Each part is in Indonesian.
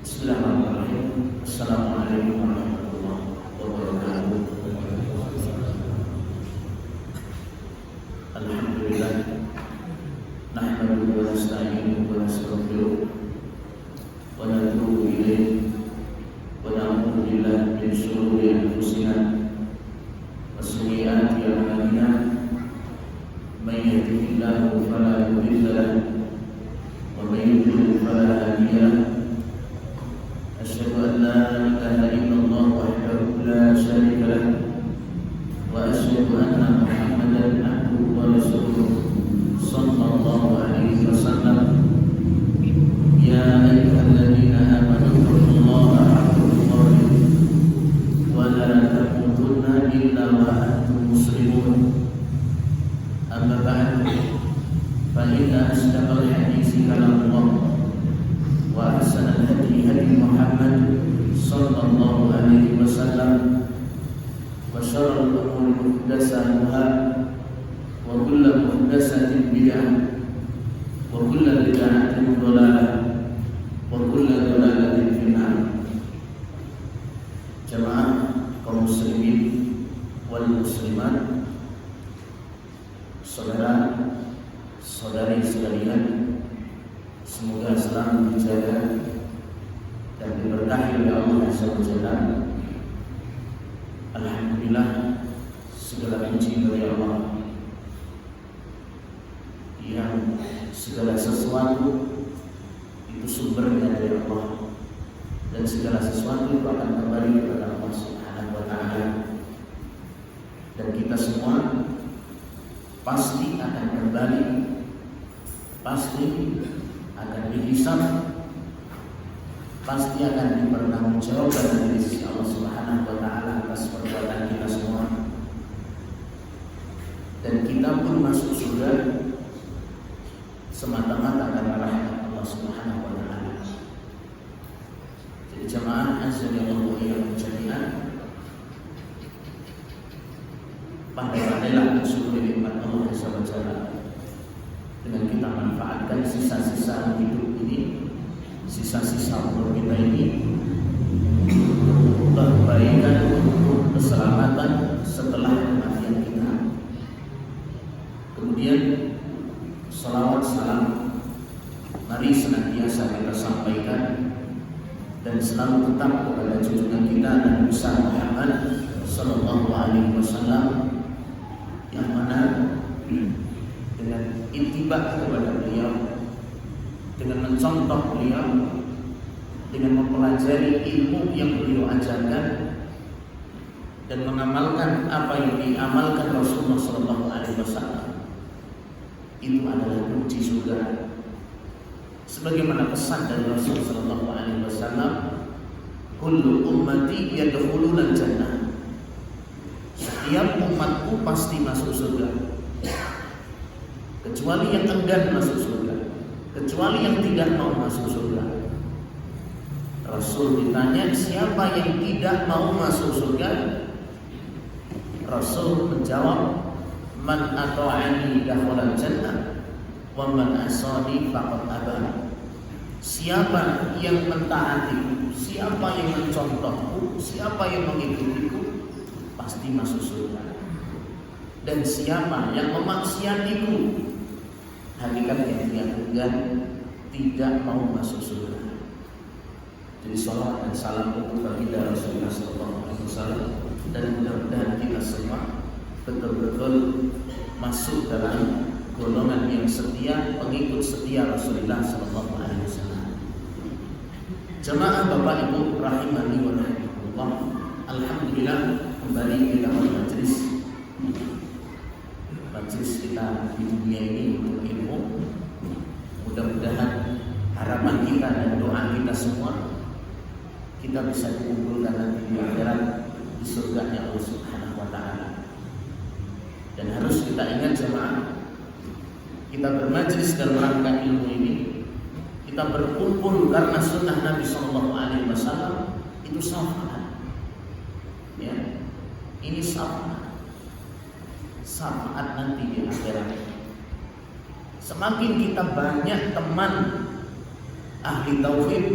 Bismillahirrahmanirrahim. Assalamualaikum warahmatullahi wabarakatuh. Alhamdulillah. Nahmaduhu wa nasta'inuhu wa nastaghfiruh wa natubu ilayh wa na'udzu billahi min shururi anfusina wa sayyiati a'malina. May yahdihillahu fala mudilla lahu wa may yudlil fala hadiya lahu. أشهد أن لا إله إلا الله وحده لا شريك له وأشهد أن محمدا عبده ورسوله صلى الله عليه وسلم. يا أيها الذين آمنوا اتقوا الله حق تقاته ولا تموتن إلا وأنتم مسلمون. أما بعد فإن أصدق الحديث كلام الله وأحسن الهدي هدي محمد صلى الله عليه وسلم وشر الأمور محدثاتها وكل محدثة بدعة وكل بدعة ضلالة وكل ضلالة في النار. Jamaah kaum muslimin wal muslimat, saudara saudari sekalian, semoga selalu dijaga dan diberkahi oleh Allah SWT. Alhamdulillah, segala puji bagi Allah yang segala sesuatu itu sumbernya dari Allah, dan segala sesuatu itu akan kembali kepada Allah Subhanahu wa Ta'ala, dan kita semua pasti akan kembali, pasti akan dihisab, pasti akan dipertanggungjawabkan dari sisi Allah Subhanahu wa Ta'ala atas perbuatan kita semua, dan kita pun masuk surga semata-mata karena rahmat Allah Subhanahu wa Ta'ala. Jadi jamaah azza wa jalla jami'an, pandai-pandailah bersyukur nikmat Allah Subhanahu wa Ta'ala dengan kita manfaatkan sisa-sisa hidup ini, sisa-sisa umur kita ini, untuk kebaikan, untuk keselamatan setelah kematian kita. Kemudian salawat salam mari senantiasa kita sampaikan dan selalu tetap kepada junjungan kita Nabi besar Muhammad sallallahu alaihi wasallam, yang mana dengan ittiba kepada beliau, dengan mencontoh beliau, dengan mempelajari ilmu yang beliau ajarkan dan mengamalkan apa yang diamalkan Rasulullah SAW, itu adalah kunci surga. Sebagaimana pesan dari Rasulullah SAW, kullu ummati yadkhuluna jannah, setiap umatku pasti masuk surga, kecuali yang enggan masuk surga, kecuali yang tidak mau masuk surga. Rasul ditanya, siapa yang tidak mau masuk surga? Rasul menjawab, man ata'ani dakhala jannah wa man asani faqad aba. Siapa yang mentaatiku, siapa yang mencontohku, siapa yang mengikutiku, pasti masuk surga. Dan siapa yang memaksiatiku, hakikatnya dia enggan, tidak mau masuk surga. Jadi salawat dan salam untuk baginda Rasulullah SAW, dan mudah-mudahan kita semua betul-betul masuk dalam golongan yang setia, pengikut setia Rasulullah SAW. Jemaah Bapak Ibu rahimani wa rahimakumullah, alhamdulillah kembali kita majelis kita di dunia ini untuk ilmu. Mudah-mudahan harapan kita dan doa kita semua, kita bisa dikumpulkan nanti di akhirat di surganya Allah Subhanahu wa Ta'ala. Dan harus kita ingat jemaah, kita bermajlis dalam rangka ilmu ini, kita berkumpul karena sunnah Nabi SAW, itu syafaat. Ya, ini syafaat nanti di akhirat. Semakin kita banyak teman ahli tauhid,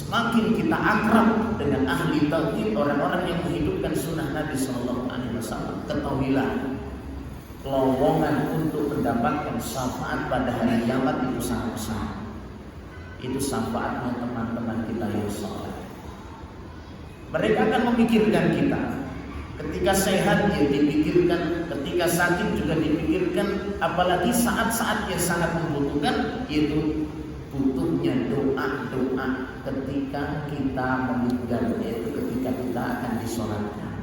semakin kita akrab dengan ahli tauhid, orang-orang yang menghidupkan sunnah Nabi Shallallahu Alaihi Wasallam, ketahuilah lowongan untuk mendapatkan syafaat pada hari kiamat itu sangat besar. Itu syafaatnya teman-teman kita yang saleh. Mereka akan memikirkan kita. Ketika sehat ya dipikirkan, ketika sakit juga dipikirkan, apalagi saat-saat yang sangat membutuhkan, yaitu butuhnya doa-doa ketika kita meninggal, yaitu ketika kita akan disolatkan.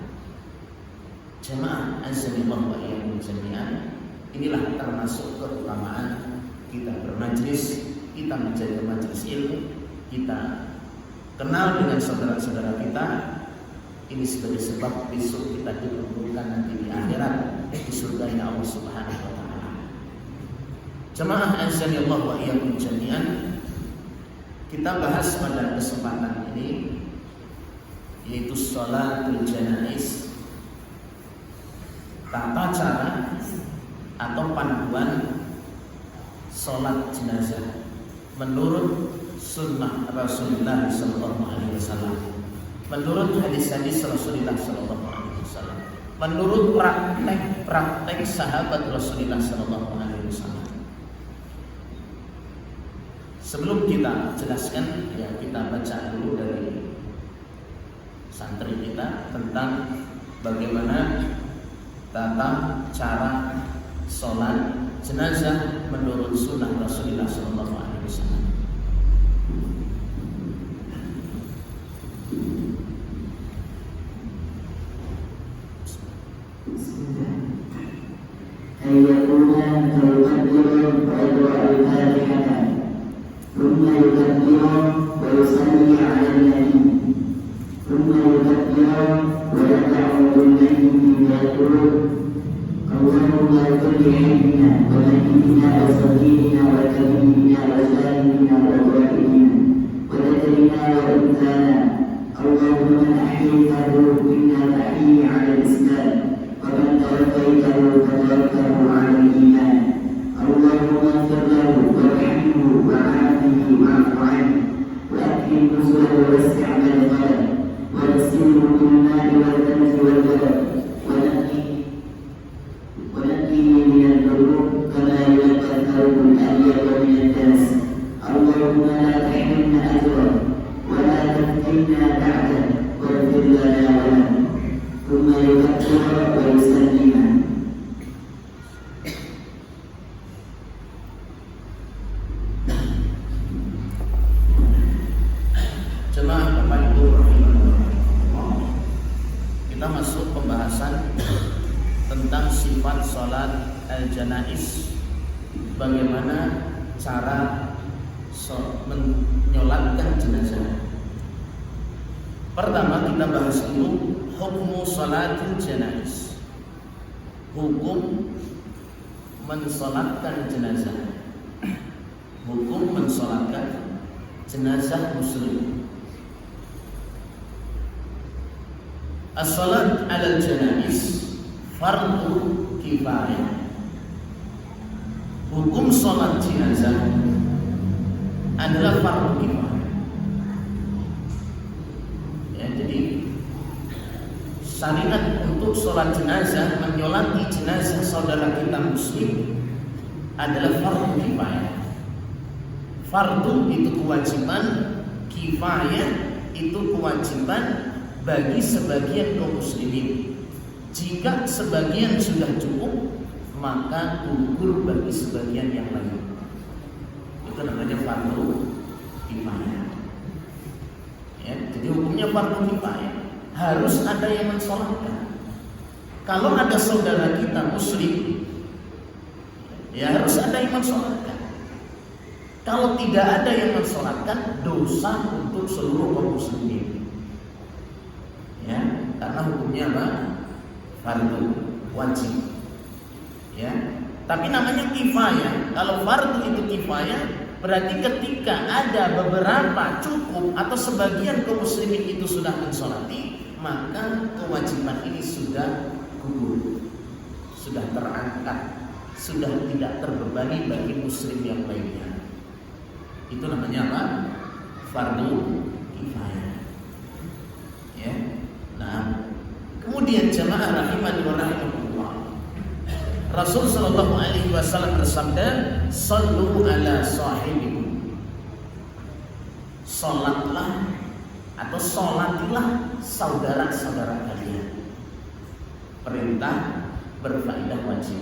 Jemaah azanillah wa iyyakum jami'an, inilah termasuk keutamaan kita bermajlis, kita menjaga majlis ilmu, kita kenal dengan saudara-saudara kita. Ini sebagai sebab besok kita dikumpulkan nanti di akhirat di surga Allah Subhanahu wa taala. Jemaah azanillah wa iyyakum jami'an, kita bahas pada kesempatan ini yaitu sholatul janaiz, tata cara atau panduan sholat jenazah menurut sunnah Rasulullah Sallallahu Alaihi Wasallam, menurut hadis-hadis Rasulullah Sallallahu Alaihi Wasallam, menurut praktek sahabat Rasulullah Sallallahu Alaihi Wasallam. Sebelum kita jelaskan, ya kita baca dulu dari santri kita tentang bagaimana tata cara sholat jenazah menurut sunnah Rasulullah Sallallahu Alaihi Wasallam. ثم يكبر ويصلي على النبي ثم يكبر ويدعو بالميت ويقول اللهم اغفر لحينا وميتنا وصغيرنا وكبيرنا وسالمنا وغائبنا وذكرنا وانثانا اللهم من احييته منا فاحيه على الاسلام ومن توفيته فتوفه على الايمان اللهم اغفر له وارحمه وعافه واعف عنه واكرم نزله ووسع مدخله واغسله بالماء والثلج والبرد ونقيه من الذنوب كما ينقى الثوب الابيض من الدنس اللهم لا تحرمنا اجره ولا تفتنا بعده واغفر لنا وله ثم يكبر ويسلم. Kita masuk pembahasan tentang sifat sholat al-janaiz, bagaimana cara menyolatkan jenazah. Pertama kita bahas dulu hukum sholatul janaiz, hukum mensolatkan jenazah, hukum mensolatkan jenazah muslim. As-salat 'alal janaiz fardu kifayah. Hukum salat jenazah adalah fardu kifayah. Ya, jadi syariat untuk salat jenazah, menyolati jenazah saudara kita muslim adalah fardu kifayah. Fardu itu kewajiban, kifayah itu kewajiban bagi sebagian kaum muslimin. Jika sebagian sudah cukup, maka gugur bagi sebagian yang lain. Itu namanya fardu kifayah. Ya, jadi hukumnya fardu kifayah. Harus ada yang mensolatkan. Kalau ada saudara kita muslim, ya harus ada yang mensolatkan. Kalau tidak ada yang mensolatkan, dosa untuk seluruh kaum muslimin. Ya, karena hukumnya apa? Fardu wajib. Ya, tapi namanya kifayah. Kalau fardu itu kifayah, berarti ketika ada beberapa cukup atau sebagian kaum muslimin itu sudah mensolati, maka kewajiban ini sudah gugur, sudah terangkat, sudah tidak terbebani bagi muslim yang lainnya. Itu namanya apa? Fardu kifayah. Ya. Nah, kemudian jamaah rahimani wa rahimakumullah. Rasul sallallahu alaihi wasallam bersabda, "Shallu ala sahibikum." Salatlah atau salatilah saudara-saudara kalian. Perintah berfaedah wajib.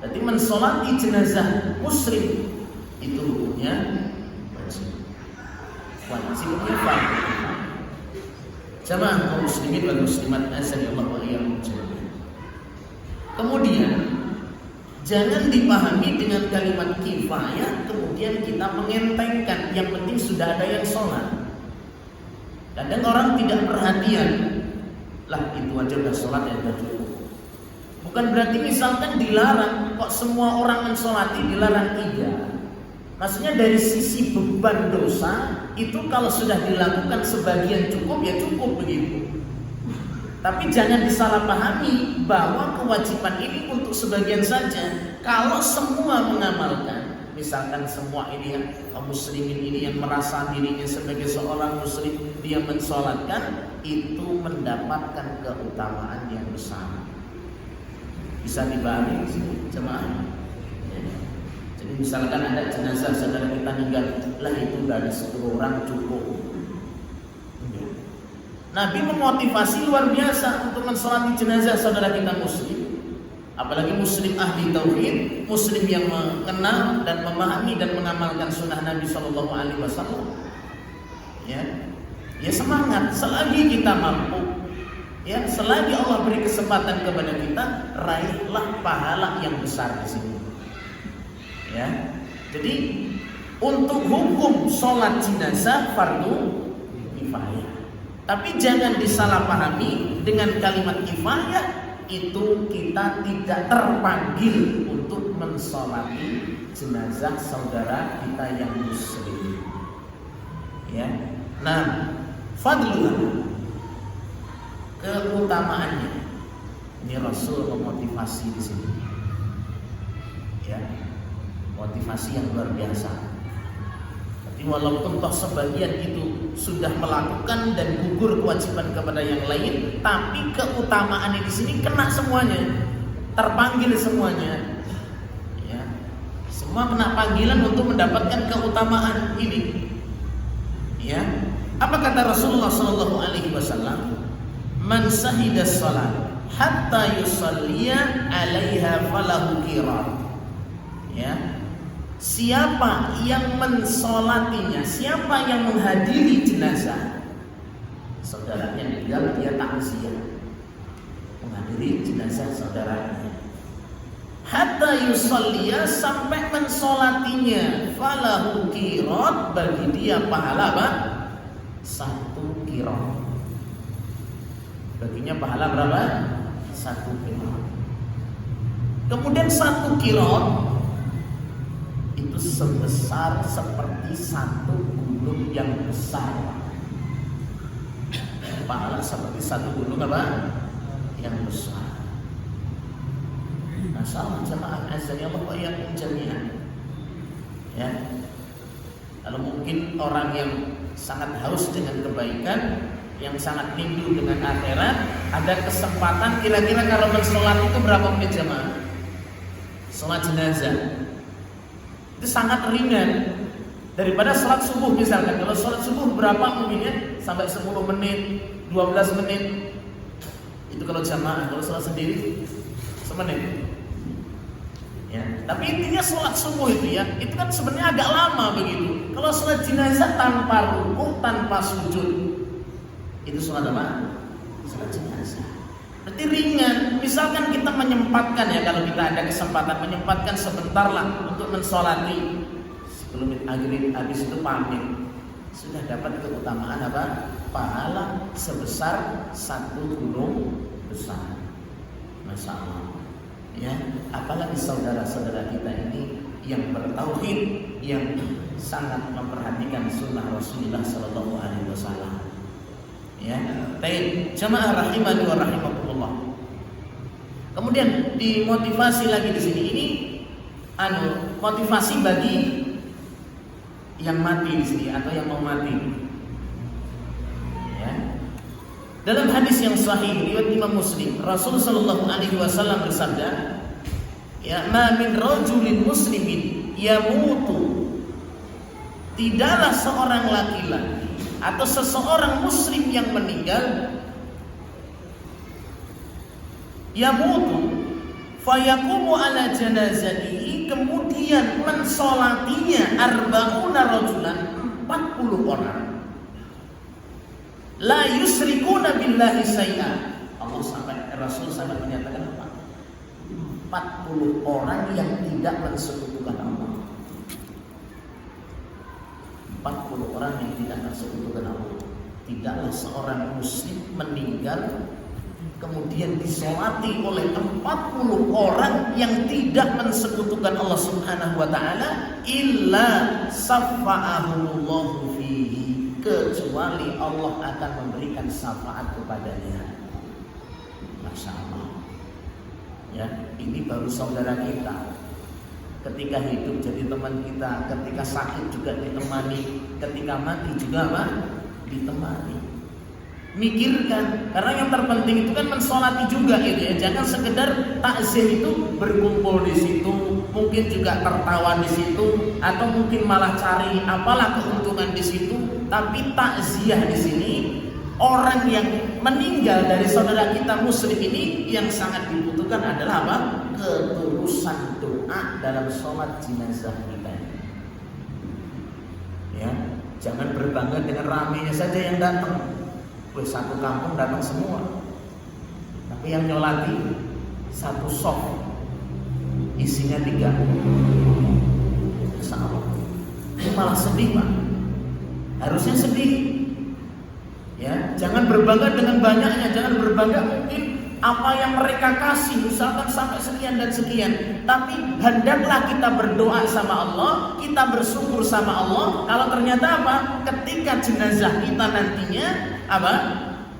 Jadi mensolati jenazah muslim itu hukumnya wajib. Wajibnya fardu. Jamaah kaum muslimin wal muslimat azanillahu wa iyyakum jami'an. Kemudian jangan dipahami dengan kalimat kifayah kemudian kita mengentengkan, yang penting sudah ada yang sholat. Kadang orang tidak perhatian, lah itu aja udah sholat ya udah cukup. Bukan berarti misalkan dilarang, kok semua orang mensolati dilarang, tidak. Maksudnya dari sisi beban dosa itu kalau sudah dilakukan sebagian cukup ya cukup begitu. Tapi jangan disalahpahami bahwa kewajiban ini untuk sebagian saja. Kalau semua mengamalkan, misalkan semua ini yang kaum muslimin ini yang merasa dirinya sebagai seorang muslim, dia mensolatkan, itu mendapatkan keutamaan yang besar. Bisa dibalik jemaah. Jadi misalkan ada jenazah saudara kita meninggal, lah itu dari 10 orang cukup. Nabi memotivasi luar biasa untuk mensolati jenazah saudara kita muslim. Apalagi muslim ahli tauhid, muslim yang mengenal dan memahami dan mengamalkan sunnah Nabi Shallallahu Alaihi Wasallam. Ya semangat. Selagi kita mampu, ya selagi Allah beri kesempatan kepada kita, raihlah pahala yang besar di sini. Ya, jadi untuk hukum sholat jenazah fardu kifayah. Tapi jangan disalahpahami dengan kalimat kifayah itu kita tidak terpanggil untuk mensolati jenazah saudara kita yang muslim. Ya, nah, fadlullah, keutamaannya. Ini Rasul memotivasi di sini. Ya, motivasi yang luar biasa. Walaupun toh sebagian itu sudah melakukan dan gugur kewajiban kepada yang lain, tapi keutamaan di sini kena semuanya, terpanggil semuanya. Ya, semua kena panggilan untuk mendapatkan keutamaan ini. Ya, apa kata Rasulullah Sallallahu Alaihi Wasallam? Man sahidas salat hatta yusalliya alaiha falahu qirat. Ya. Siapa yang mensolatinya, siapa yang menghadiri jenazah saudaranya meninggal, dia takziah menghadiri jenazah saudaranya, hatta yusalliya, sampai mensolatinya, falahu qirat, bagi dia pahala apa? 1 qirat. Baginya pahala berapa? 1 qirat. Kemudian 1 qirat itu sebesar seperti 1 gunung yang besar. Pahala seperti 1 gunung apa? Yang besar. Masalah jemaah azan Allah wa iyyakum jami'an. Ya. Kalau mungkin orang yang sangat haus dengan kebaikan, yang sangat rindu dengan akhirat, ada kesempatan kira-kira kalau mensolat itu berapa menit jemaah? Salat jenazah itu sangat ringan daripada sholat subuh misalkan. Kalau sholat subuh berapa mungkinnya? Sampai 10 menit, 12 menit. Itu kalau jamaah. Kalau sholat sendiri semenit. Ya, tapi intinya sholat subuh itu ya, itu kan sebenarnya agak lama begitu. Kalau sholat jenazah tanpa rukuk, tanpa sujud, itu sholat apa? Sholat jenazah. Berarti ringan. Misalkan kita menyempatkan, ya kalau kita ada kesempatan menyempatkan sebentar lah untuk mensolati 10 menit maghrib, habis itu pamit, sudah dapat keutamaan apa? Pahala sebesar 1 gunung besar. Masya Allah. Ya, apalagi saudara-saudara kita ini yang bertauhid, yang sangat memperhatikan sunnah Rasulullah Sallallahu Alaihi Wasallam. Ya, baik jamaah rahimani wa rahimakumullah. Kemudian dimotivasi lagi di sini, ini motivasi bagi yang mati di sini atau yang mau mati. Dalam hadis yang sahih riwayat Imam Muslim, Rasul sallallahu alaihi wasallam bersabda, ya ma min rajulin muslimin yamutu, tidaklah seorang laki-laki atau seseorang muslim yang meninggal yamutu fayaqumu ala janazatihi, kemudian mensolatinya arba'una rajulan, 40 orang, la yusrikuna billahi syai'a. Rasul sampai menyatakan apa? 40 orang yang tidak mensekutukan Allah. 40 orang yang tidak mensekutukan Allah. Tidaklah seorang muslim meninggal kemudian disolati oleh 40 orang yang tidak mensekutukan Allah Subhanahu wa ta'ala, illa safa'ahumullahu fihi, kecuali Allah akan memberikan syafaat kepadanya. Masya Allah. Ya, ini baru saudara kita. Ketika hidup jadi teman kita, ketika sakit juga ditemani, ketika mati juga apa? Ditemani. Mikirkan, karena yang terpenting itu kan mensolati juga gitu ya. Jangan sekedar takziah itu berkumpul di situ, mungkin juga tertawa di situ, atau mungkin malah cari apalah keuntungan di situ. Tapi takziah di sini, orang yang meninggal dari saudara kita muslim ini, yang sangat dibutuhkan adalah apa? Ketulusan doa dalam sholat jenazah kita. Ya, jangan berbangga dengan ramainya saja yang datang. Satu kampung datang semua, tapi yang nyolati satu soft isinya 3. Sama, itu malah sedih Pak. Harusnya sedih. Ya, jangan berbangga dengan banyaknya, jangan berbangga mungkin apa yang mereka kasih, misalkan sampai sekian dan sekian. Tapi hendaklah kita berdoa sama Allah, kita bersyukur sama Allah. Kalau ternyata apa? Ketika jenazah kita nantinya apa?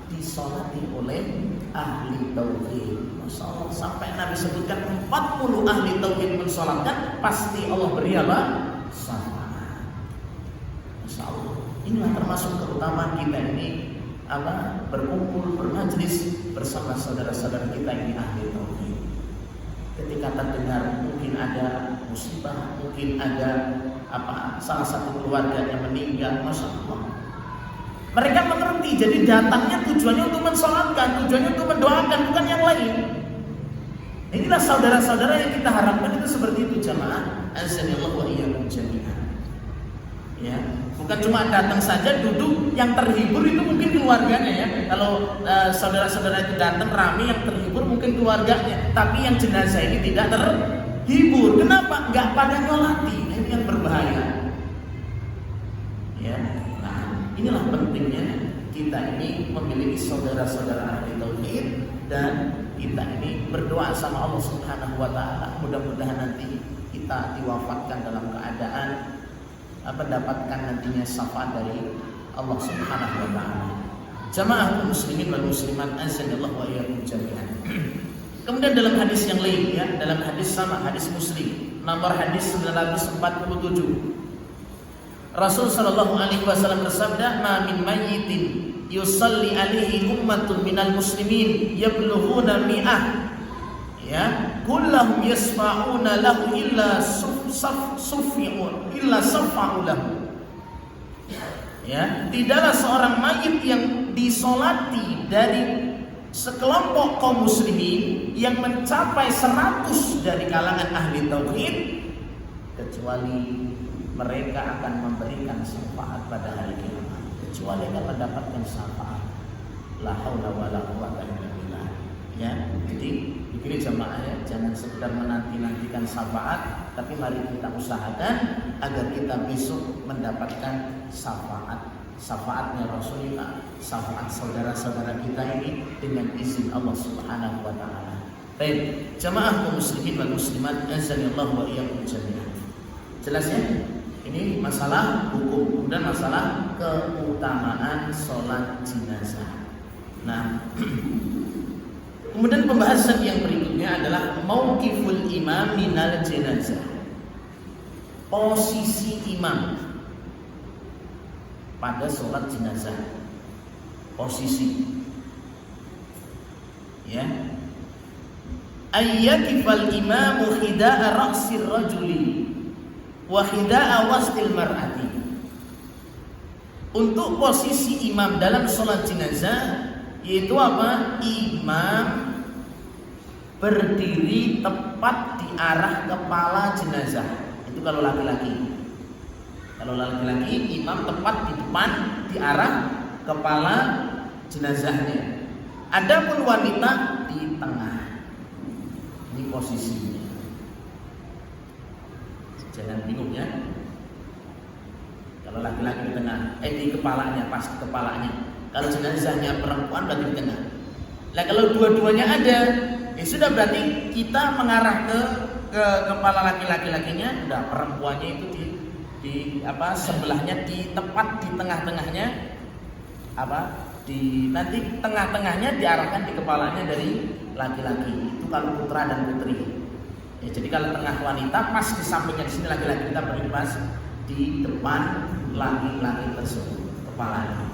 Disolati oleh ahli tauhid. Masya Allah, sampai Nabi sebutkan 40 ahli tauhid mensolatkan, pasti Allah beri apa? Syafaat. Masya Allah. Inilah termasuk keutamaan kita ini apa? Berkumpul, bermajlis bersama saudara-saudara kita ini ahli tauhid. Ketika terdengar mungkin ada musibah, mungkin ada apa? Salah satu keluarga yang meninggal, Masya Allah. Mereka mengerti, jadi datangnya tujuannya untuk mensolatkan, tujuannya untuk mendoakan, bukan yang lain. Inilah saudara-saudara yang kita harapkan itu seperti itu jamaah. Azanillahu wa iyyakum jami'an. Ya, bukan cuma datang saja duduk, yang terhibur itu mungkin keluarganya ya. Kalau saudara-saudara itu datang rame, yang terhibur mungkin keluarganya, tapi yang jenazah ini tidak terhibur. Kenapa? Enggak pada nyolati. Ini yang berbahaya. Ya. Inilah pentingnya kita ini memiliki saudara-saudara ahli tauhid, dan kita ini berdoa sama Allah Subhanahu wa taala. Mudah-mudahan nanti kita diwafatkan dalam keadaan mendapatkan nantinya syafaat dari Allah Subhanahu wa taala. Jamaah muslimin wal muslimat azanillahu wa iyyakum jami'an. Kemudian dalam hadis yang lain ya, dalam hadis sama, hadis Muslim, nomor hadis 947. Rasul sallallahu alaihi wasallam bersabda, "Ma min mayyitin yusalli alaihi ummatun minal muslimin yablughuna mi'ah." Ya, kullahum yasfa'una lahu illa safa'u lahu. Ya, tidaklah seorang mayit yang disolati dari sekelompok kaum muslimin yang mencapai 100 dari kalangan ahli tauhid, kecuali mereka akan memberikan syafaat pada hari kiamat, kecuali akan mendapatkan syafaat. La haula wala quwwata illa billah. Ya, jadi begini jemaah ya, jangan sekedar menanti-nantikan syafaat, tapi mari kita usahakan agar kita besok mendapatkan syafaatnya Rasulullah, syafaat saudara-saudara kita ini dengan izin Allah Subhanahu wa taala. Baik, jemaah muslimin wal muslimat azanillahu wa iyyakum jami'an. Jelas ya? Ini masalah hukum dan masalah keutamaan sholat jenazah. Nah, kemudian pembahasan yang berikutnya adalah mauqiful imam minal jenazah. Posisi imam pada sholat jenazah. Posisi. Ya. Ayyakifal imamu khida'a ra'sir rajuli wa khida'a wastil mar'ati. Untuk posisi imam dalam sholat jenazah yaitu apa? Imam berdiri tepat di arah kepala jenazah. Itu kalau laki-laki. Kalau laki-laki imam tepat di depan di arah kepala jenazahnya. Adapun wanita di tengah. Ini posisinya. Jangan bingung ya. Kalau laki-laki di tengah, di kepalanya, pas di kepalanya. Kalau jenazahnya perempuan berarti di tengah. Nah kalau dua-duanya ada, ya sudah berarti kita mengarah ke kepala laki-lakinya, udah perempuannya itu di sebelahnya di tepat di tengah-tengahnya nanti tengah-tengahnya diarahkan di kepalanya dari laki-laki. Itu kalau putra dan putri. Ya, jadi kalau tengah wanita pas di sampingnya di sini laki-laki, kita berdiri pas di depan laki-laki tersebut kepalanya.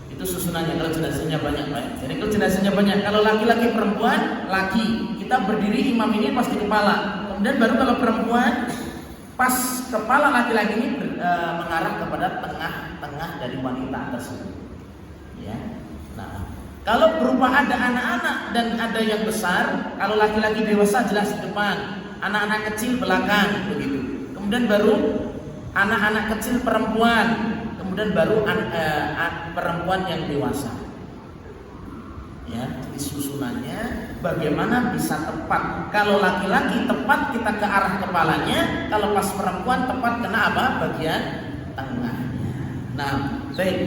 Itu susunannya kalau jenazahnya banyak, Pak. Jadi kalau jenazahnya banyak, kalau laki-laki perempuan, laki, kita berdiri imam ini pas di kepala. Kemudian baru kalau perempuan pas kepala laki-laki ini mengarah kepada tengah-tengah dari wanita tersebut. Ya. Nah, kalau berupa ada anak-anak dan ada yang besar, kalau laki-laki dewasa jelas di depan, anak-anak kecil belakang, begitu. Kemudian baru anak-anak kecil perempuan, kemudian baru perempuan yang dewasa. Ya, jadi susunannya bagaimana bisa tepat. Kalau laki-laki tepat kita ke arah kepalanya, kalau pas perempuan tepat kena apa? Bagian tengahnya. Nah, baik.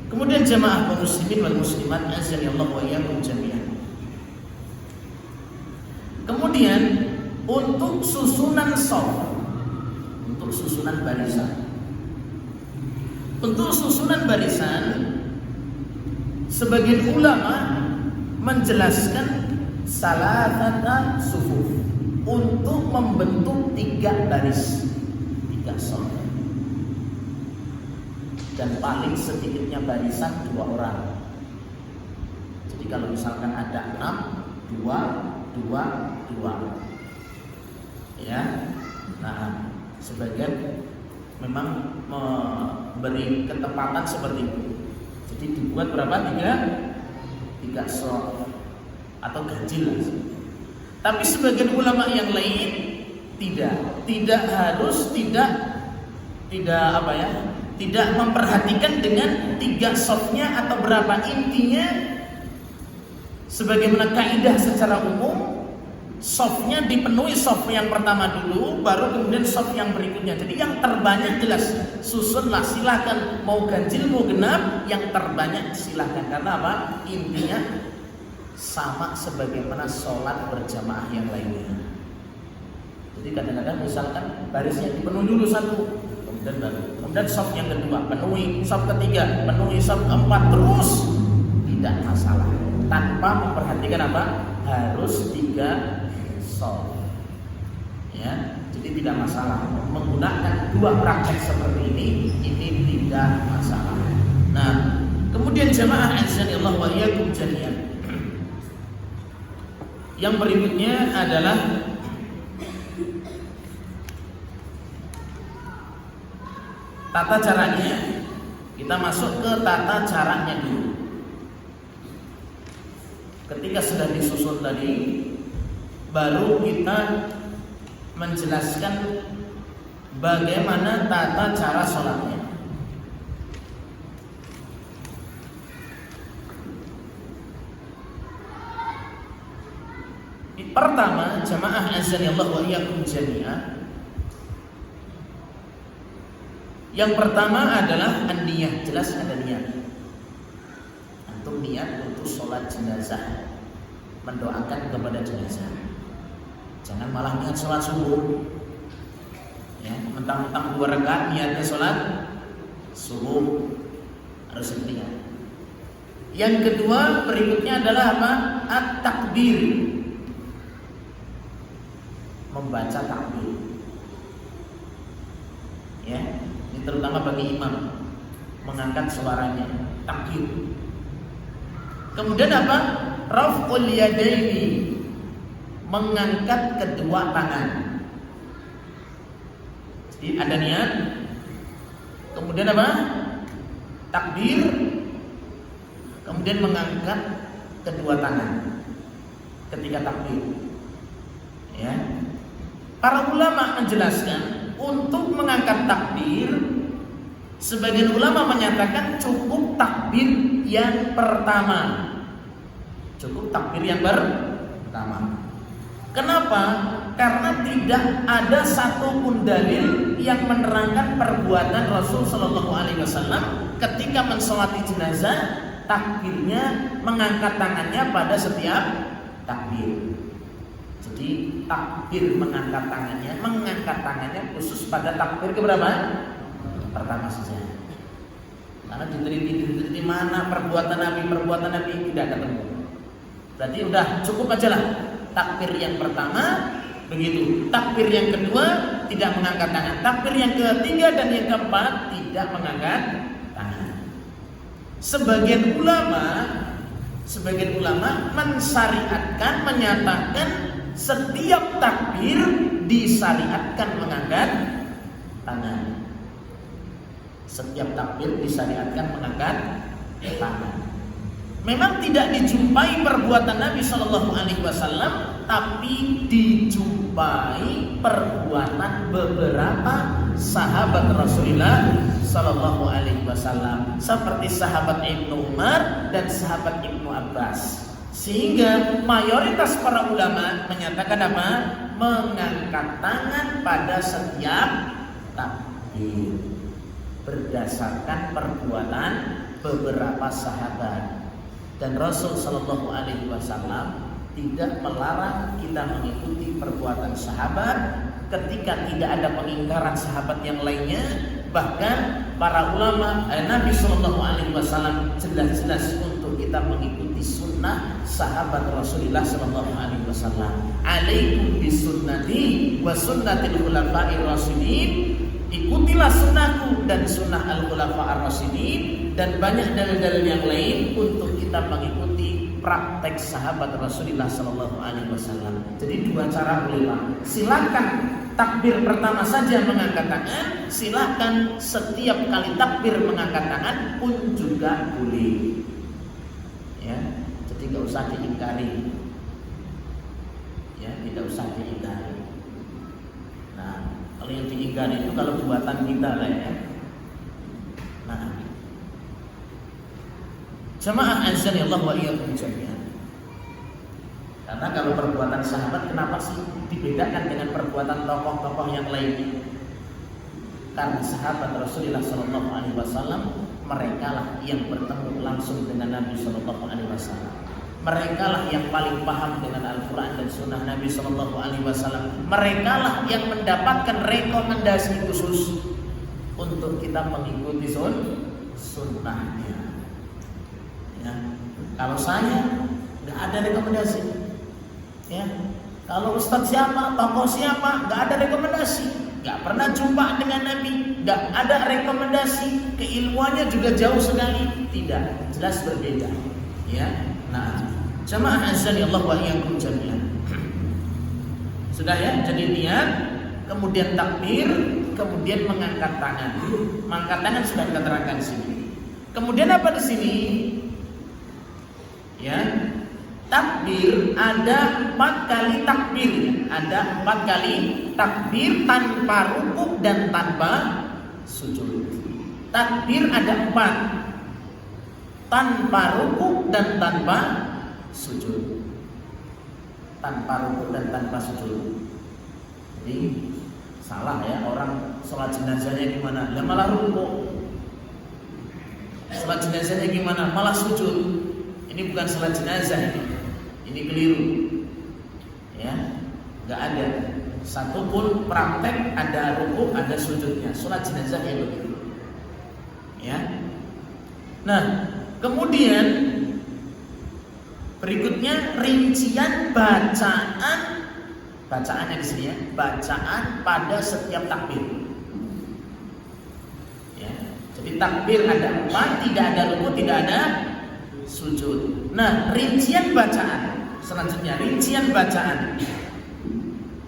Kemudian jamaah kaum muslimin wal muslimat azanillahu wa iyyakum jami'an. Kemudian untuk susunan shaf, untuk susunan barisan. Untuk susunan barisan, sebagian ulama menjelaskan salatata sufuf untuk membentuk 3 baris, 3 shaf. Dan paling sedikitnya barisan 2 orang. Jadi kalau misalkan ada 6, 2, 2. Ya. Nah, sebagian memang memberi ketepatan seperti itu. Jadi dibuat berapa? 3 shaf atau ganjil lah. Tapi sebagian ulama yang lain tidak harus tidak memperhatikan dengan 3 shafnya atau berapa. Intinya sebagaimana kaidah secara umum, shafnya dipenuhi shaf yang pertama dulu, baru kemudian shaf yang berikutnya. Jadi yang terbanyak jelas susunlah, silahkan mau ganjil mau genap, yang terbanyak silahkan. Karena apa? Intinya sama sebagaimana sholat berjamaah yang lainnya. Jadi kadang-kadang misalkan barisnya dipenuhi dulu 1, kemudian shaf yang kedua penuhi, shaf ketiga penuhi, shaf keempat, terus tidak masalah tanpa memperhatikan apa? Harus 3 shaf. Ya, jadi tidak masalah menggunakan 2 praktek seperti ini tidak masalah. Nah, kemudian jamaah azanillahu wa iyyakum jami'an. Yang berikutnya adalah tata caranya. Kita masuk ke tata caranya dulu. Ketika sudah disusun tadi, baru kita menjelaskan bagaimana tata cara sholatnya. Pertama, jamaah azanillahu wa iyyakum jami'an. Yang pertama adalah an-niyah, jelas ada niat. Antum niat untuk sholat jenazah, mendoakan kepada jenazah. Jangan malah niat sholat subuh. Ya, mentang-mentang 2 rakaat niatnya sholat subuh, harus niat. Yang kedua berikutnya adalah apa? At-takbir, membaca takbir. Ya, ini terutama bagi imam, mengangkat suaranya takbir. Kemudian apa? Raf'ul yadaini, mengangkat kedua tangan. Jadi ada niat. Kemudian apa? Takbir. Kemudian mengangkat kedua tangan ketika takbir. Ya. Para ulama menjelaskan untuk mengangkat takbir, sebagian ulama menyatakan cukup takbir yang pertama. Cukup takbir yang pertama. Kenapa? Karena tidak ada satupun dalil yang menerangkan perbuatan Rasul Shallallahu Alaihi Wasallam ketika mensolati jenazah, takbirnya mengangkat tangannya pada setiap takbir. Jadi takbir mengangkat tangannya khusus pada takbir keberapa? Pertama saja. Karena diteliti mana perbuatan Nabi tidak ketemu. Berarti udah cukup aja lah. Takbir yang pertama begitu. Takbir yang kedua tidak mengangkat tangan. Takbir yang ketiga dan yang keempat tidak mengangkat tangan. Sebagian ulama mensyariatkan, menyatakan setiap takbir disyariatkan mengangkat tangan. Setiap takbir disyariatkan mengangkat tangan. Memang tidak dijumpai perbuatan Nabi Shallallahu Alaihi Wasallam, tapi dijumpai perbuatan beberapa sahabat Rasulullah Shallallahu Alaihi Wasallam, seperti sahabat Ibnu Umar dan sahabat Ibnu Abbas. Sehingga mayoritas para ulama menyatakan apa? Mengangkat tangan pada setiap takbir berdasarkan perbuatan beberapa sahabat. Dan Rasul Shallallahu Alaihi Wasallam tidak melarang kita mengikuti perbuatan sahabat ketika tidak ada pengingkaran sahabat yang lainnya. Bahkan para ulama Nabi Shallallahu Alaihi Wasallam jelas-jelas untuk kita mengikuti sunnah sahabat Rasulullah Shallallahu Alaihi Wasallam. Alaikum bisunnati wa sunnatil khulafa'ir rasyidin. Ikutilah sunnahku dan sunnah al-khulafa ar-rasyidin, dan banyak dalil-dalil yang lain untuk kita mengikuti praktek sahabat Rasulullah Sallallahu Alaihi Wasallam. Jadi dua cara ulama. Silakan takbir pertama saja mengangkat tangan, silakan setiap kali takbir mengangkat tangan pun juga boleh. Ya, jadi tidak usah diingkari. Ya, tidak usah diingkari. Nah, kalau yang diingkari itu kalau buatan kita lah ya. Nah, jamaah azan ya Allah wa iyyakum jami'an. Karena kalau perbuatan sahabat kenapa sih dibedakan dengan perbuatan tokoh-tokoh yang lainnya? Karena sahabat Rasulullah Sallallahu Alaihi Wasallam mereka lah yang bertemu langsung dengan Nabi Sallallahu Alaihi Wasallam. Mereka lah yang paling paham dengan Al-Quran dan Sunnah Nabi Sallallahu Alaihi Wasallam. Mereka lah yang mendapatkan rekomendasi khusus untuk kita mengikuti sunnahnya. Ya. Kalau saya nggak ada rekomendasi. Ya. Kalau ustadz siapa, tokoh siapa, nggak ada rekomendasi. Nggak pernah jumpa dengan Nabi, nggak ada rekomendasi. Keilmuannya juga jauh sekali. Tidak, jelas berbeda. Ya. Nah, jamaah azan Allah wa iyyakum jami'an. Sudah ya, jadi niat, kemudian takbir, kemudian mengangkat tangan. Mengangkat tangan sudah kita terangkan di sini. Kemudian apa di sini? Ya, takbir ada 4 kali takbir. Ada 4 kali takbir tanpa rukuk dan tanpa sujud. Takbir ada 4. Tanpa rukuk dan tanpa sujud. Tanpa rukuk dan tanpa sujud. Jadi salah ya, orang sholat jenazahnya gimana? Lah malah rukuk. Sholat jenazahnya gimana? Malah sujud. Ini bukan sholat jenazah ini keliru. Ya, nggak ada satupun praktek ada rukuk ada sujudnya. Sholat jenazah kayak begitu. Ya. Nah, kemudian berikutnya rincian bacaannya di sini ya, bacaan pada setiap takbir. Ya, jadi takbir ada 4, tidak ada rukuk, tidak ada sujud. Nah, rincian bacaan selanjutnya, rincian bacaan.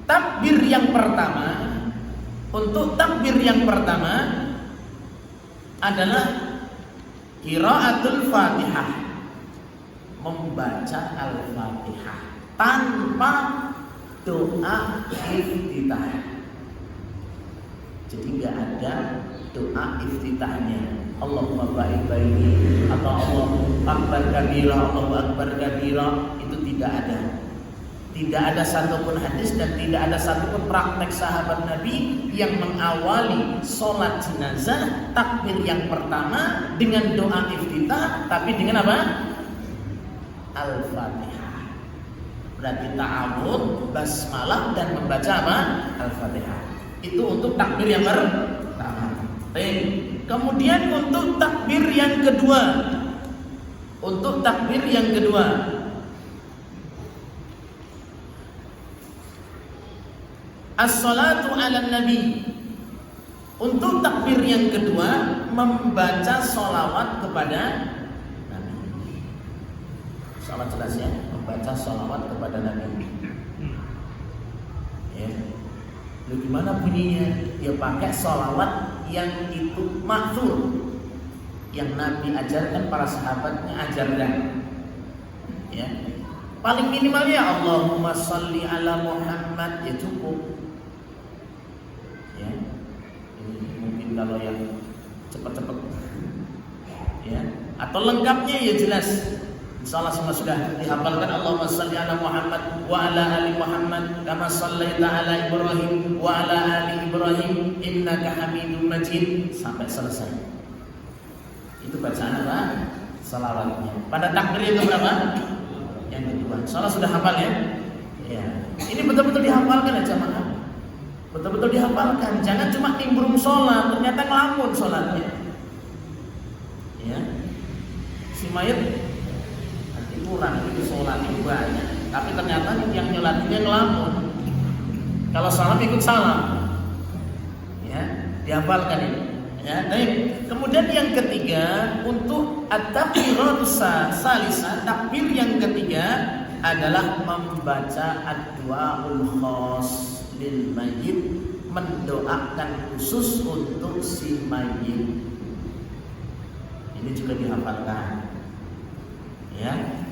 Takbir yang pertama, untuk takbir yang pertama adalah qiraatul Fatihah, membaca Al-Fatihah tanpa doa iftitah. Jadi nggak ada doa iftitahnya. Allahumma ba'id baini atau Allahu akbar kabira, Allahu akbar kabira, itu tidak ada. Tidak ada satupun hadis dan tidak ada satupun praktek sahabat Nabi yang mengawali sholat jenazah takbir yang pertama dengan doa iftitah, tapi dengan apa? Al-Fatihah. Berarti ta'awudz, basmalah dan membaca apa? Al-Fatihah. Itu untuk takbir yang pertama. Kemudian untuk takbir yang kedua, untuk takbir yang kedua, as-salatu ala nabi. Untuk takbir yang kedua, membaca sholawat kepada Nabi. Sholawat jelas ya, membaca sholawat kepada Nabi. Ya. Lalu gimana bunyinya? Ya pakai sholawat yang itu maksur, yang Nabi ajarkan, para sahabatnya ajarkan. Ya. Paling minimal ya Allahumma sholli ala Muhammad, ya cukup. Ya. Ini mungkin kalau yang cepat-cepat. Ya. Atau lengkapnya ya jelas. Insyaallah semua sudah dihafalkan. Allahumma sholli ala Muhammad wa ala ali Muhammad kama shallaita ala Ibrahim wa ala ali Ibrahim innaka Hamidum Majid sampai selesai. Itu bacaan apa? Salawatnya. Pada takbir itu berapa? Yang kedua. Insyaallah sudah hafal ya? Ya. Ini betul-betul dihafalkan ya jamaah. Betul-betul dihafalkan. Jangan cuma nimbrung sholat ternyata ngelamun sholatnya. Ya. Si mayat kurang itu sholat itu banyak, tapi ternyata yang nyolatinya ngelamun. Kalau salam ikut salam, ya dihafalkan ini. Ya, baik. Kemudian yang ketiga untuk at-takbiratus salisah, takbir yang ketiga adalah membaca ad-du'aul khas lil mayyit, mendoakan khusus untuk si mayyit. Ini juga dihafalkan. Ya.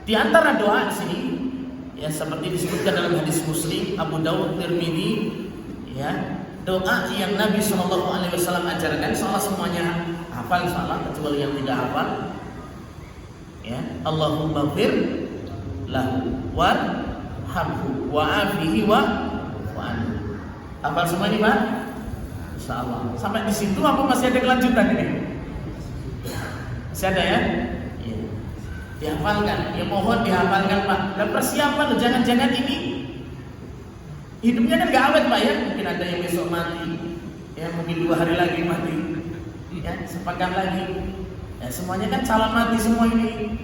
Di antara doa di sini ya seperti disebutkan dalam hadis Muslim, Abu Dawud, Tirmidzi, ya, doa yang Nabi SAW ajarkan, salah semuanya hafal salah kecuali yang tidak hafal. Ya, Allahumma fir lahu warhamhu wa'afihi wa'anhu. Hafal semua ini Pak? Insyaallah. Sampai di situ apa masih ada kelanjutan ini? Masih ada ya? Dihafalkan, ya mohon dihafalkan Pak. Dan persiapan, jangan-jangan ini hidupnya kan gak awet Pak ya. Mungkin ada yang besok mati, ya mungkin 2 hari lagi mati, ya sepekan lagi. Ya semuanya kan calon mati semua ini.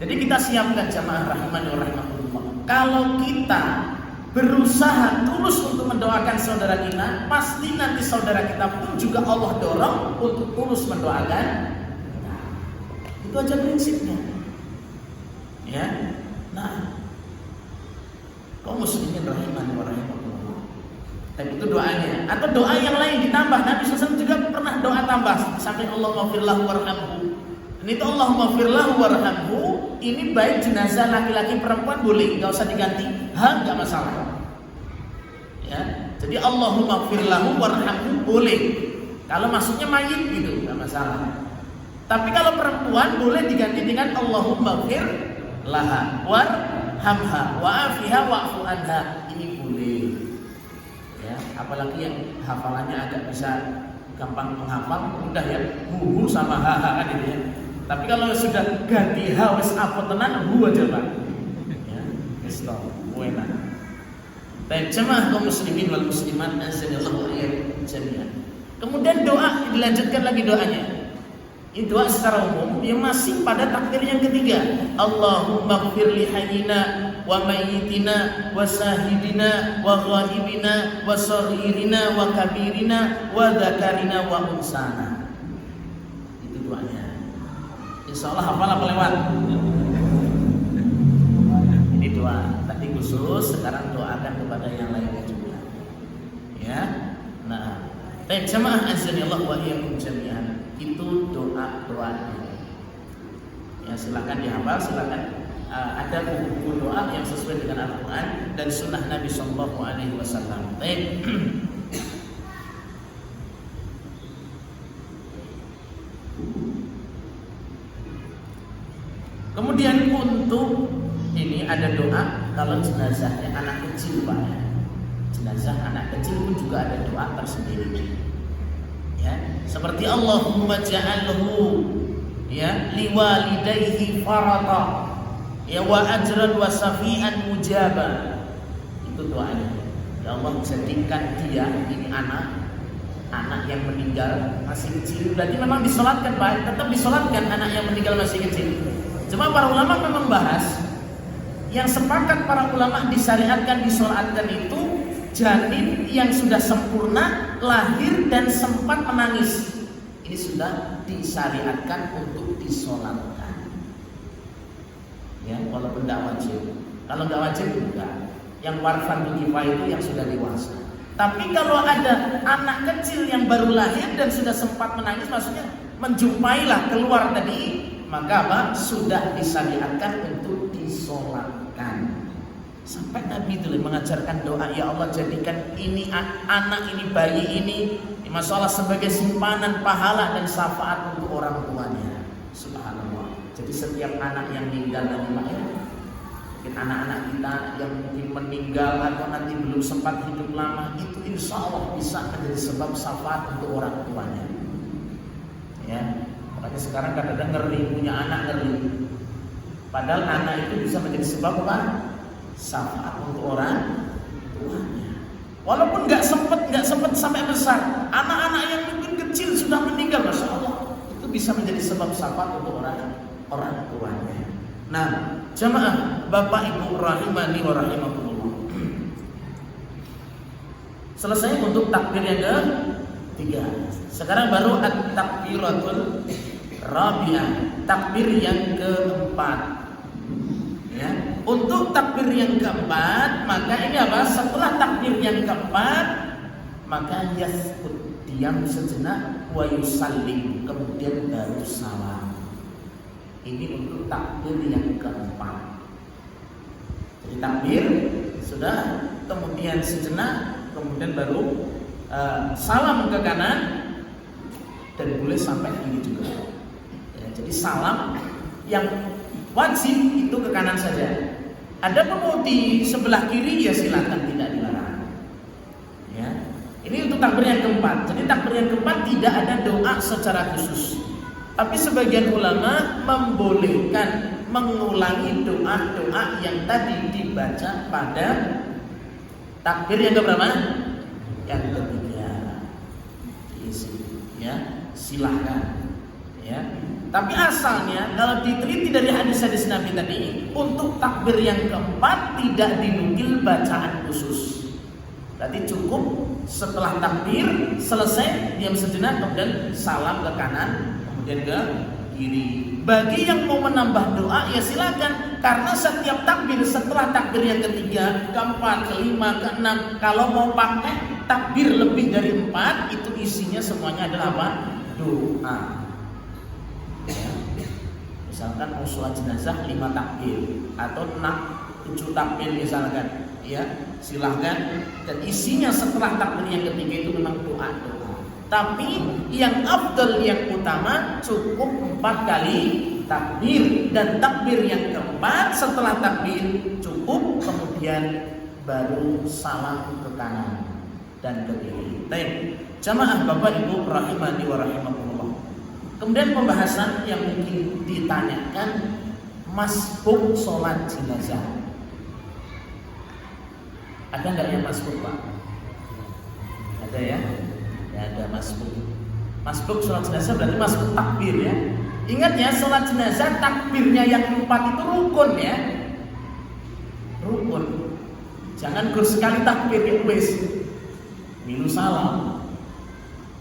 Jadi kita siapkan jamaah rahimani wa rahimakumullah. Kalau kita berusaha tulus untuk mendoakan saudara kita, pasti nanti saudara kita pun juga Allah dorong untuk tulus mendoakan. Itu aja prinsipnya. Ya. Nah, kaum muslimin rahimani wa rahimakumullah. Dan itu doanya. Atau doa yang lain ditambah. Nabi SAW juga pernah doa tambah. Sampai Allahumma firlahu warhamhu. Ini itu Allahumma firlahu warhamhu. Ini baik jenazah laki-laki perempuan boleh, enggak usah diganti. Enggak masalah. Ya. Jadi Allahumma firlahu warhamhu boleh. Kalau maksudnya mayit gitu, enggak masalah. Tapi kalau perempuan boleh diganti dengan Allahumma fir laha warhamha wa'afiha wa'fu anha. Ini boleh. Ya, apalagi yang hafalannya agak bisa gampang menghafal, mudah ya, hu sama ha kan itu ya. Tapi kalau sudah ganti ha wis apa tenan hu aja Pak. Ya, stop. Buena. Baik, jemaah kaum muslimin wal muslimat azanillahu jami'an. Kemudian doa dilanjutkan lagi doanya. Ini doa secara umum yang masih pada takbir yang ketiga. Allahumma ighfir li hayyina wa mayyitina wa sahidina wa ghaibina wa saghirina wa kabirina wa dzakarina wa unsana. doanya. Insya Allah hafal apa lewat? Ini doa tadi khusus, sekarang doakan kepada yang lainnya juga. Ya, nah, baik jamaah azza Allah wa iyyakum jami'an. Itu doanya. Ya silakan dihafal, silakan. Ada buku doa yang sesuai dengan Al-Quran dan Sunnah Nabi Sallallahu Alaihi Wasallam. Baik. Kemudian untuk ini ada doa kalau jenazahnya anak kecil Pak ya. Jenazah anak kecil pun juga ada doa tersendiri. Ya, seperti Allahumma ja'alhu ya liwalidayhi farata ya wa ajran wa safi'an mujaba. Itu doanya. Ya Allah jadikan dia ini anak yang meninggal masih kecil. Berarti memang disolatkan Pak, tetap disolatkan anak yang meninggal masih kecil. Cuma para ulama memang bahas yang sepakat para ulama disyariatkan disolatkan itu janin yang sudah sempurna lahir dan sempat menangis. Ini sudah disyariatkan untuk disolatkan. Ya, walaupun tidak wajib. Kalau nggak wajib juga. Yang warfan kifayah itu yang sudah dewasa. Tapi kalau ada anak kecil yang baru lahir dan sudah sempat menangis, maksudnya menjumpailah keluar tadi, maka apa? Sudah disyariatkan untuk disolatkan. Sampai Nabi itu mengajarkan doa, ya Allah jadikan ini anak ini, bayi ini, masalah sebagai simpanan pahala dan syafaat untuk orang tuanya. Subhanallah. Jadi setiap anak yang meninggal nanti mungkin anak-anak kita yang mungkin meninggal atau nanti belum sempat hidup lama, itu insya Allah bisa menjadi sebab syafaat untuk orang tuanya. Ya, makanya sekarang kadang-kadang ngeri punya anak ngeri. Padahal anak itu bisa menjadi sebab apa? Syafaat untuk orang tuanya. Walaupun nggak sempet sampai besar, anak-anak yang mungkin kecil sudah meninggal, masya Allah, itu bisa menjadi sebab syafaat untuk orang tuanya. Nah, jamaah Bapak Ibu rahimani wa rahimakumullah. Selesai untuk takbir yang ketiga. Sekarang baru at-takbiratul rabi'ah, takbir yang keempat. Ya, untuk takbir yang keempat, maka ini apa? Setelah takbir yang keempat, maka yaskut, diam sejenak, wa yusallim, kemudian baru salam. Ini untuk takbir yang keempat. Jadi takbir sudah, kemudian sejenak, kemudian baru salam ke kanan dan boleh sampai kiri juga. Ya, jadi salam yang wajib itu ke kanan saja. Ada pun di sebelah kiri ya silakan, tidak dilarang. Ya, ini untuk takbir yang keempat. Jadi takbir yang keempat tidak ada doa secara khusus. Tapi sebagian ulama membolehkan mengulangi doa-doa yang tadi dibaca pada takbir yang keberapa? Yang ketiga. Diisi, ya, silahkan. Ya. Tapi asalnya kalau diteliti dari hadis-hadis Nabi tadi, untuk takbir yang keempat tidak dinukil bacaan khusus. Berarti cukup setelah takbir selesai diam sejenak kemudian salam ke kanan kemudian ke kiri. Bagi yang mau menambah doa ya silakan, karena setiap takbir setelah takbir yang ketiga, keempat, kelima, keenam, kalau mau pakai takbir lebih dari 4 itu isinya semuanya adalah apa? Doa. Ya. Misalkan mau sholat jenazah 5 takbir atau 7 takbir misalkan, ya silahkan. Dan isinya setelah takbir yang ketiga itu memang doa-doa. Tapi yang afdal, yang utama cukup 4 kali takbir, dan takbir yang keempat setelah takbir cukup, kemudian baru salam ke kanan dan ke kiri. Baik, jamaah Bapak Ibu rahimani wa rahimakumullah. Kemudian pembahasan yang mungkin ditanyakan, masbuk sholat jenazah. Ada nggak yang masbuk Pak? Ada ya? Ya ada masbuk. Masbuk sholat jenazah berarti masbuk takbir ya. Ingat ya, sholat jenazah takbirnya yang 4 itu rukun ya. Rukun. Jangan sekali takbir ya wis. Minus salam.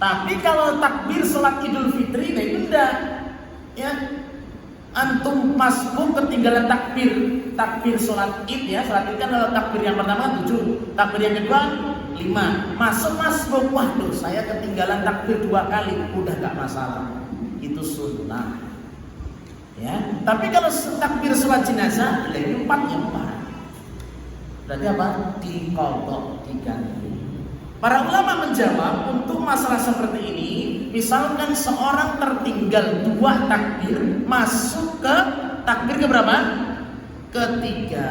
Tapi kalau takbir sholat Idul Fitri, nah itu enggak. Ya, antum masbuk ketinggalan takbir sholat Id ya. Sholat Id kan adalah takbir yang pertama 7, takbir yang kedua 5. Masuk masbuk, waduh saya ketinggalan takbir 2 kali, udah gak masalah. Itu sunnah. Ya, tapi kalau takbir sholat jenazah, ini 4 ya 4. Berarti apa? Diqadha, diganti. Para ulama menjawab untuk masalah seperti ini, misalkan seorang tertinggal 2 takbir, masuk ke takbir ke berapa? Ketiga.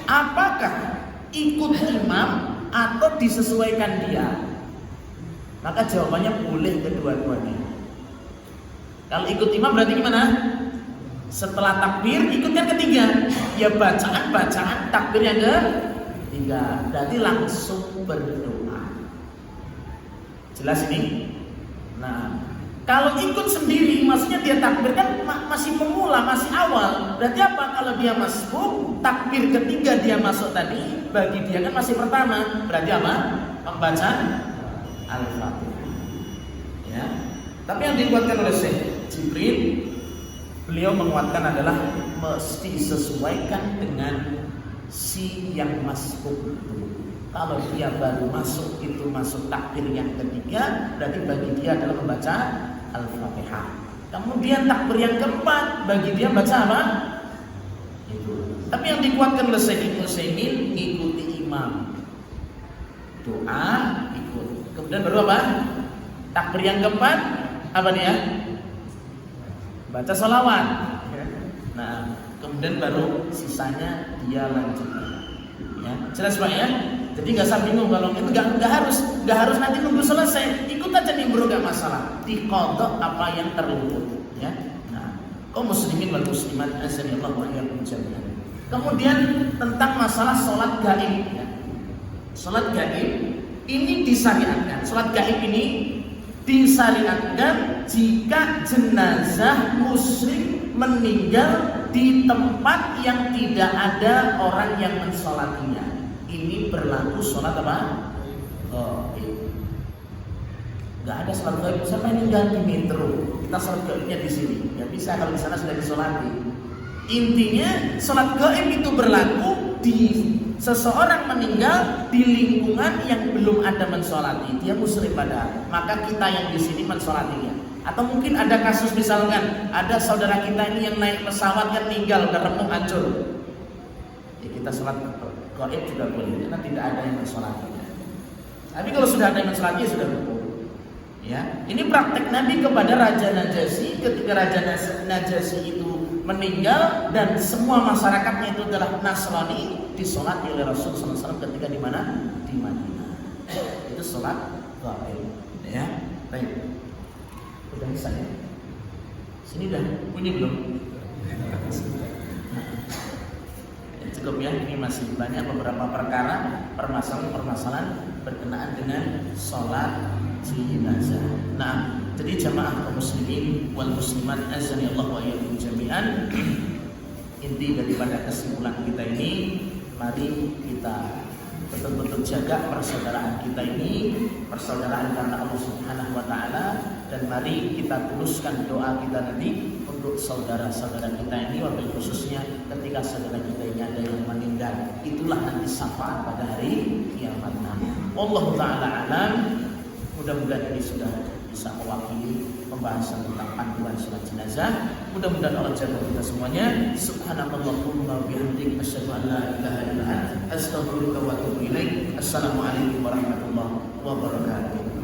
Apakah ikut imam atau disesuaikan dia? Maka jawabannya boleh kedua-duanya. Kalau ikut imam berarti gimana? Setelah takbir ikutkan ketiga, ya bacaan takbir yang ketiga, berarti langsung berdoa. Jelas ini? Nah, kalau ikut sendiri, maksudnya dia takbir kan masih pemula, masih awal. Berarti apa? Kalau dia masuk takbir ketiga dia masuk tadi, bagi dia kan masih pertama. Berarti apa? Membaca Al-Fatihah. Ya. Tapi yang dikuatkan oleh Syekh Jibril, beliau menguatkan adalah mesti disesuaikan dengan si yang masuk dulu. Kalau dia baru masuk itu masuk takbir yang ketiga, berarti bagi dia adalah membaca Al-Fatihah. Kemudian takbir yang keempat bagi dia baca apa? Itu. Tapi yang dikuatkan oleh Syekh Utsaimin, ngikuti imam. Doa ikut. Kemudian baru apa? Takbir yang keempat apa nih ya? Baca sholawat. Nah, kemudian baru sisanya dia lanjutkan. Ya, jelas Pak ya? Jadi nggak usah bingung kalau itu nggak harus nanti nunggu selesai, ikut aja nih bro, nggak masalah. Diqadha apa yang terluput. Ya. Nah, kaum muslimin wal muslimat azanillahu wa iyyakum jami'an. Kemudian tentang masalah sholat gaib. Ya. Sholat gaib ini disyariatkan. Sholat gaib ini disyariatkan jika jenazah musyrik meninggal di tempat yang tidak ada orang yang mensolatinya. Ini berlaku sholat apa? Gaib. Gak ada sholat gaib. Siapa yang meninggal di metro? Kita sholat gaibnya di sini. Ya bisa kalau di sana sudah disolati. Intinya sholat gaib itu berlaku di seseorang meninggal di lingkungan yang belum ada mensolati. Dia musyrik padahal. Maka kita yang di sini mensolatinya. Atau mungkin ada kasus misalkan ada saudara kita ini yang naik pesawat yang meninggal dan remuk hancur. Ya kita sholat gaib juga boleh karena tidak ada yang mensolatinya. Tapi kalau sudah ada yang mensolatinya sudah cukup. Ya, ini praktek Nabi kepada Raja Najasyi ketika Raja Najasyi itu meninggal dan semua masyarakatnya itu adalah Nasrani, disolati oleh Rasul SAW ketika di mana? Di Madinah. Itu sholat gaib. Ya, baik. Udah bisa ya? Sini dah bunyi belum? Cukup ya, ini masih banyak beberapa perkara permasalahan berkenaan dengan sholat jenazah. Nah, jadi jamaah kaum muslimin wal muslimat azanillahu wa iyyakum jami'an, inti daripada kesimpulan kita ini, mari kita betul-betul jaga persaudaraan kita ini, persaudaraan karena Allah Subhanahu wa taala, dan mari kita tuluskan doa kita nanti untuk saudara-saudara kita ini, wabil khususnya ketika saudara kita ini ada yang meninggal. Itulah nanti syafaat pada hari kiamat nanti. Wallahu taala alam. Mudah-mudahan ini sudah bisa mewakili pembahasan tentang panduan sholat jenazah. Mudah-mudahan Allah jaga kita semuanya. Subhanallahumma wa bihamdika asyhadu an la ilaha illa anta astaghfiruka wa atubu ilaik. Assalamualaikum warahmatullahi wabarakatuh.